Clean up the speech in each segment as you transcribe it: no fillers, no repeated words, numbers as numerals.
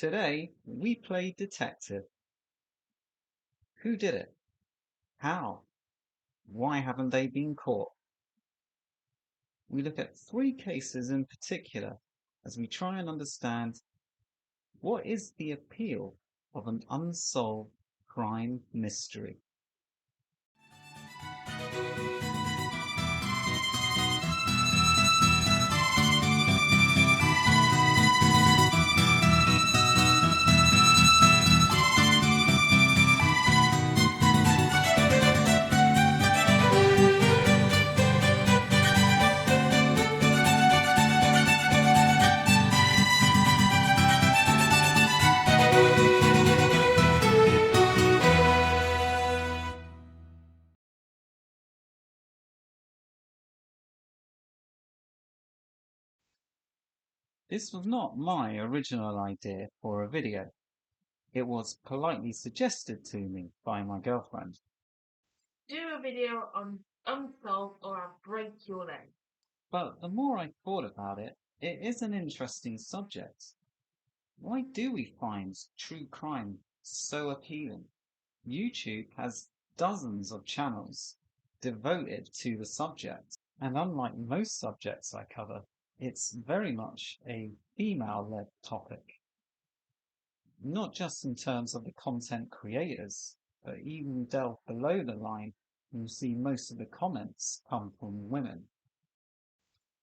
Today, we play detective. Who did it? How? Why haven't they been caught? We look at three cases in particular as we try and understand what is the appeal of an unsolved crime mystery. This was not my original idea for a video. It was politely suggested to me by my girlfriend. Do a video on Unsolved or I'll break your leg. But the more I thought about it, it is an interesting subject. Why do we find true crime so appealing? YouTube has dozens of channels devoted to the subject, and unlike most subjects I cover, it's very much a female-led topic. Not just in terms of the content creators, but even delve below the line, you'll see most of the comments come from women.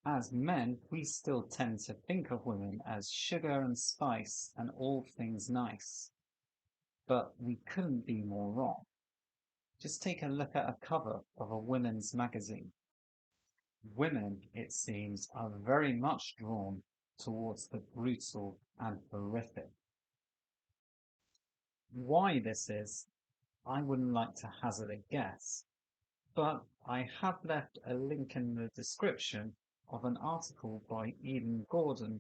As men, we still tend to think of women as sugar and spice and all things nice. But we couldn't be more wrong. Just take a look at a cover of a women's magazine. Women, it seems, are very much drawn towards the brutal and horrific. Why this is, I wouldn't like to hazard a guess, but I have left a link in the description of an article by Eden Gordon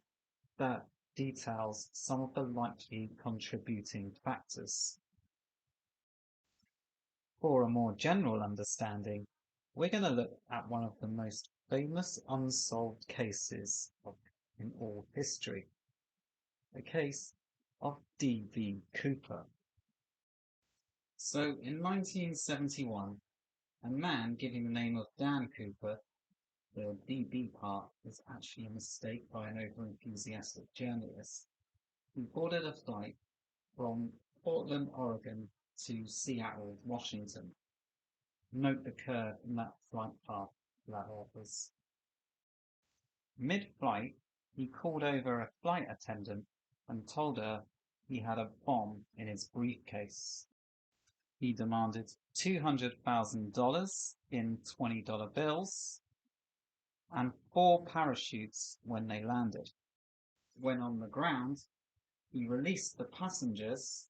that details some of the likely contributing factors. For a more general understanding, we're going to look at one of the most famous unsolved cases in all history, the case of D.B. Cooper. So in 1971, a man giving the name of Dan Cooper, the D.B. part is actually a mistake by an over-enthusiastic journalist, who boarded a flight from Portland, Oregon to Seattle, Washington. Note the curve in that flight path that offers. Mid-flight, he called over a flight attendant and told her he had a bomb in his briefcase. He demanded $200,000 in $20 bills and 4 parachutes when they landed. When on the ground, he released the passengers,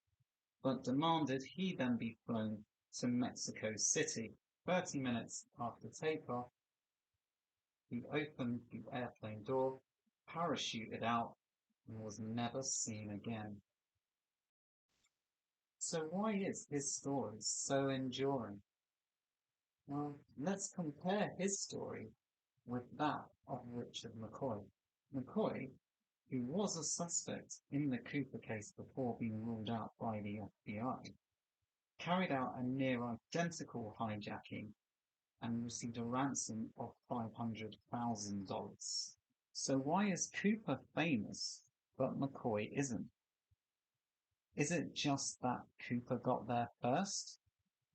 but demanded he then be flown to Mexico City. 30 minutes after takeoff, he opened the airplane door, parachuted out, and was never seen again. So why is his story so enduring? Well, let's compare his story with that of Richard McCoy. McCoy, who was a suspect in the Cooper case before being ruled out by the FBI, carried out a near identical hijacking and received a ransom of $500,000. So why is Cooper famous but McCoy isn't? Is it just that Cooper got there first?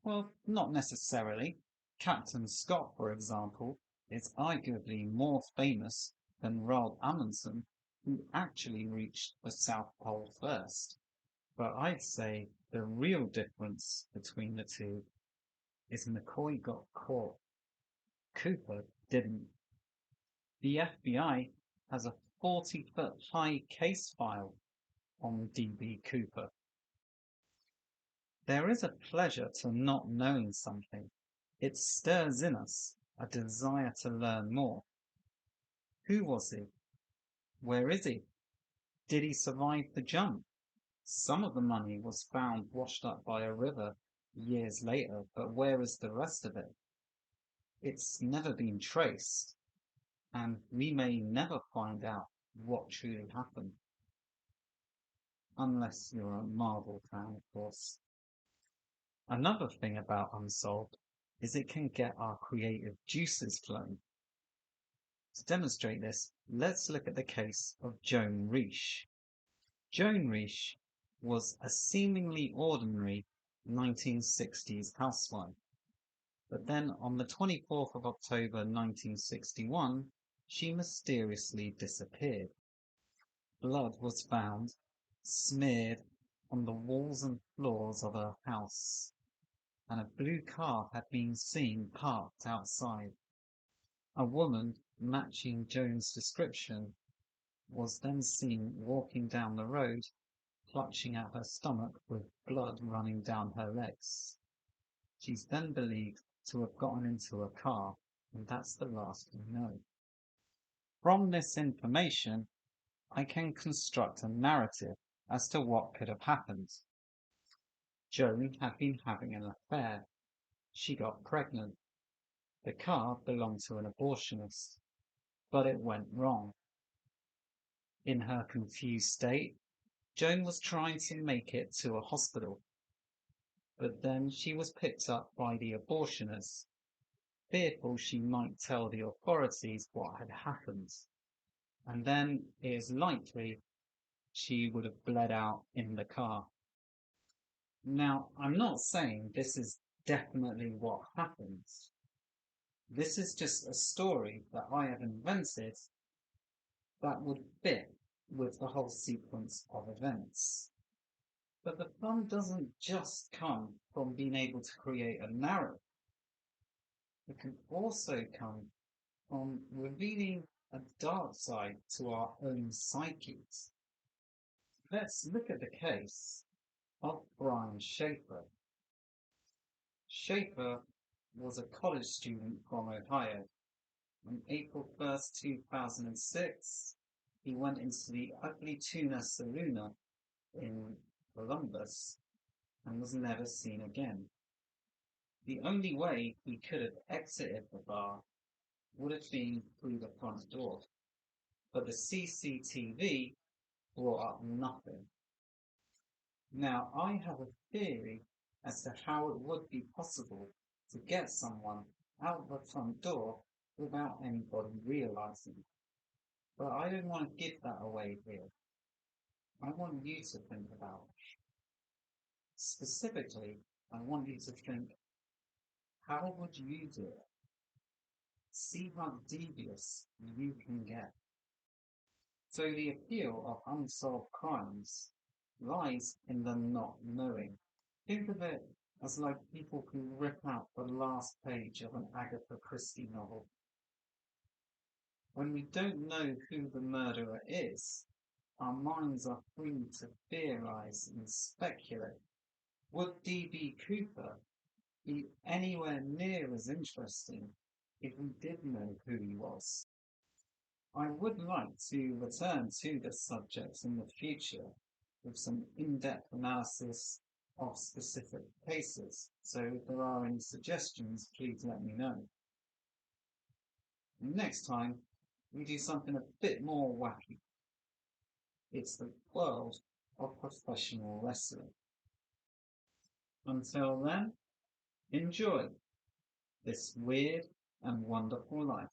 Well, not necessarily. Captain Scott, for example, is arguably more famous than Roald Amundsen, who actually reached the South Pole first. But I'd say the real difference between the two is McCoy got caught. Cooper didn't. The FBI has a 40-foot high case file on D.B. Cooper. There is a pleasure to not knowing something. It stirs in us a desire to learn more. Who was he? Where is he? Did he survive the jump? Some of the money was found washed up by a river years later, but where is the rest of it? It's never been traced, and we may never find out what truly happened. unless you're a Marvel fan, of course. Another thing about Unsolved is it can get our creative juices flowing. To demonstrate this, let's look at the case of Joan Risch. Joan Risch was a seemingly ordinary 1960s housewife, but then on the 24th of October 1961, she mysteriously disappeared. Blood was found smeared on the walls and floors of her house, and a blue car had been seen parked outside. A woman matching Joan's description was then seen walking down the road, clutching at her stomach with blood running down her legs. She's then believed to have gotten into a car, and that's the last we know. From this information, I can construct a narrative as to what could have happened. Joan had been having an affair. She got pregnant. The car belonged to an abortionist, but it went wrong. In her confused state, Joan was trying to make it to a hospital, but then she was picked up by the abortionist, fearful she might tell the authorities what had happened, and then it is likely she would have bled out in the car. Now, I'm not saying this is definitely what happened. This is just a story that I have invented that would fit with the whole sequence of events. But the fun doesn't just come from being able to create a narrative. It can also come from revealing a dark side to our own psyches. Let's look at the case of Brian Shaffer. Shaffer was a college student from Ohio. On April 1st, 2006, he went into the Ugly Tuna Saloon in Columbus and was never seen again. The only way he could have exited the bar would have been through the front door, but the CCTV brought up nothing. Now, I have a theory as to how it would be possible to get someone out the front door without anybody realizing. But I don't want to give that away here. I want you to think about it. Specifically, I want you to think, how would you do it? See how devious you can get. So the appeal of unsolved crimes lies in the not knowing. Think of it as like people who rip out the last page of an Agatha Christie novel. When we don't know who the murderer is, our minds are free to theorize and speculate. Would D.B. Cooper be anywhere near as interesting if we did know who he was? I would like to return to this subject in the future with some in-depth analysis of specific cases, so if there are any suggestions, please let me know. Next time, we do something a bit more wacky. It's the world of professional wrestling. Until then, enjoy this weird and wonderful life.